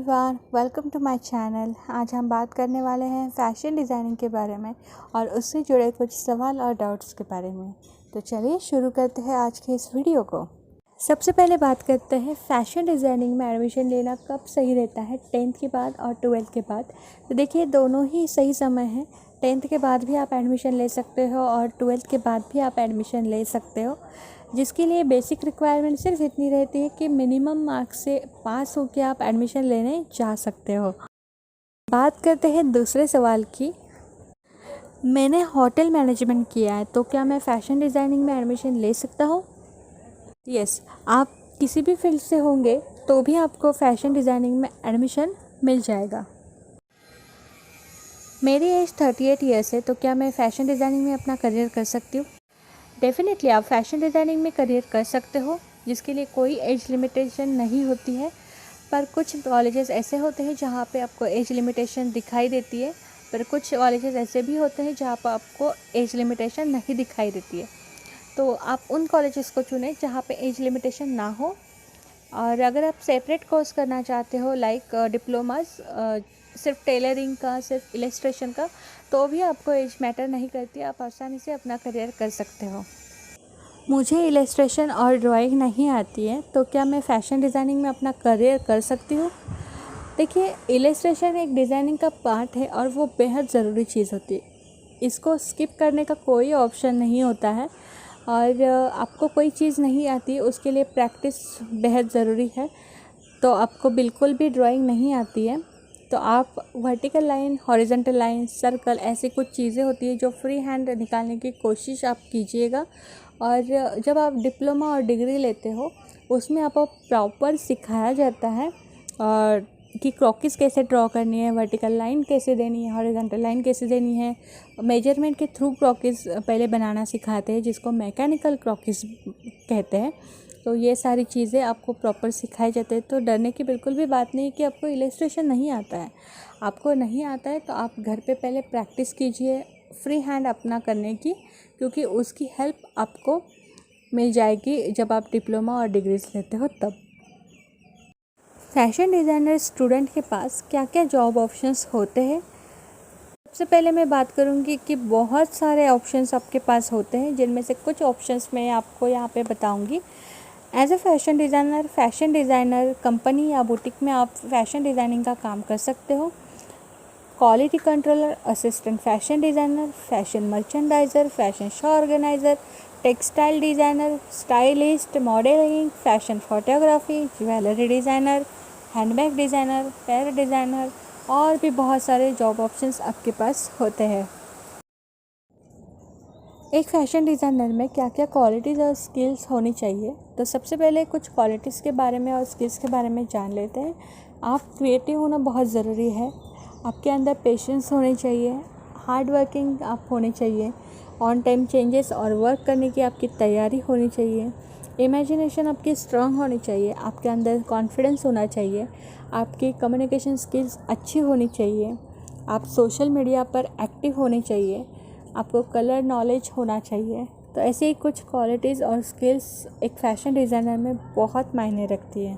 Everyone, welcome to my channel. आज हम बात करने वाले हैं फ़ैशन डिज़ाइनिंग के बारे में और उससे जुड़े कुछ सवाल और डाउट्स के बारे में। तो चलिए शुरू करते हैं आज के इस वीडियो को। सबसे पहले बात करते हैं फ़ैशन डिज़ाइनिंग में एडमिशन लेना कब सही रहता है, 10th के बाद और 12th के बाद। तो देखिए, दोनों ही सही समय है। 10th के बाद भी आप एडमिशन ले सकते हो और 12th के बाद भी आप एडमिशन ले सकते हो, जिसके लिए बेसिक रिक्वायरमेंट सिर्फ इतनी रहती है कि मिनिमम मार्क्स से पास होकर आप एडमिशन लेने जा सकते हो। बात करते हैं दूसरे सवाल की। मैंने होटल मैनेजमेंट किया है, तो क्या मैं फ़ैशन डिज़ाइनिंग में एडमिशन ले सकता हूँ? यस, आप किसी भी फील्ड से होंगे तो भी आपको फ़ैशन डिज़ाइनिंग में एडमिशन मिल जाएगा। मेरी एज 38 ईयर्स है, तो क्या मैं फ़ैशन डिज़ाइनिंग में अपना करियर कर सकती हूँ? डेफिनेटली आप फ़ैशन डिज़ाइनिंग में करियर कर सकते हो, जिसके लिए कोई एज लिमिटेशन नहीं होती है। पर कुछ कॉलेजेस ऐसे होते हैं जहाँ पे आपको एज लिमिटेशन दिखाई देती है, पर कुछ कॉलेजेस ऐसे भी होते हैं जहाँ पर आपको एज लिमिटेशन नहीं दिखाई देती है। तो आप उन कॉलेजेस को चुनें जहाँ पे एज लिमिटेशन ना हो। और अगर आप सेपरेट कोर्स करना चाहते हो लाइक डिप्लोमास, सिर्फ टेलरिंग का, सिर्फ इलस्ट्रेशन का, तो भी आपको एज मैटर नहीं करती, आप आसानी से अपना करियर कर सकते हो। मुझे इलस्ट्रेशन और ड्राइंग नहीं आती है, तो क्या मैं फ़ैशन डिज़ाइनिंग में अपना करियर कर सकती हूँ? देखिए, इलस्ट्रेशन एक डिज़ाइनिंग का पार्ट है और वो बेहद ज़रूरी चीज़ होती है। इसको स्किप करने का कोई ऑप्शन नहीं होता है। और आपको कोई चीज़ नहीं आती, उसके लिए प्रैक्टिस बेहद ज़रूरी है। तो आपको बिल्कुल भी ड्राइंग नहीं आती है, तो आप vertical line, horizontal line, circle, ऐसी कुछ चीज़ें होती है जो फ्री हैंड निकालने की कोशिश आप कीजिएगा। और जब आप डिप्लोमा और डिग्री लेते हो, उसमें आपको प्रॉपर सिखाया जाता है और कि क्रॉकिस कैसे ड्रॉ करनी है, वर्टिकल लाइन कैसे देनी है, हॉरिजॉन्टल लाइन कैसे देनी है। मेजरमेंट के थ्रू क्रॉकिस पहले बनाना सिखाते हैं, जिसको मैकेनिकल क्रॉकिस कहते हैं। तो ये सारी चीज़ें आपको प्रॉपर सिखाई जाती है। तो डरने की बिल्कुल भी बात नहीं है कि आपको इलस्ट्रेशन नहीं आता है। आपको नहीं आता है तो आप घर पे पहले प्रैक्टिस कीजिए फ्री हैंड अपना करने की, क्योंकि उसकी हेल्प आपको मिल जाएगी जब आप डिप्लोमा और डिग्रीज लेते हो तब। फ़ैशन डिज़ाइनर स्टूडेंट के पास क्या क्या जॉब ऑप्शंस होते हैं? सबसे पहले मैं बात करूंगी कि बहुत सारे ऑप्शंस आपके पास होते हैं, जिनमें से कुछ ऑप्शंस मैं आपको यहाँ पे बताऊंगी। As a fashion designer company या बुटीक में आप फ़ैशन डिज़ाइनिंग का काम कर सकते हो। Quality controller, assistant fashion designer, fashion merchandiser, fashion show organiser, textile designer, stylist, modelling, fashion photography, jewellery designer, handbag designer, पैर डिज़ाइनर और भी बहुत सारे जॉब ऑप्शंस आपके पास होते हैं। एक फ़ैशन डिज़ाइनर में क्या क्या क्वालिटीज़ और स्किल्स होनी चाहिए? तो सबसे पहले कुछ क्वालिटीज़ के बारे में और स्किल्स के बारे में जान लेते हैं। आप क्रिएटिव होना बहुत ज़रूरी है। आपके अंदर पेशेंस होनी चाहिए, हार्ड वर्किंग आप होने चाहिए, ऑन टाइम चेंजेस और वर्क करने की आपकी तैयारी होनी चाहिए, इमेजिनेशन आपकी स्ट्रांग होनी चाहिए, आपके अंदर कॉन्फिडेंस होना चाहिए, आपकी कम्युनिकेशन स्किल्स अच्छी होनी चाहिए, आप सोशल मीडिया पर एक्टिव होने चाहिए, आपको कलर नॉलेज होना चाहिए। तो ऐसे ही कुछ क्वालिटीज़ और स्किल्स एक फ़ैशन डिज़ाइनर में बहुत मायने रखती है।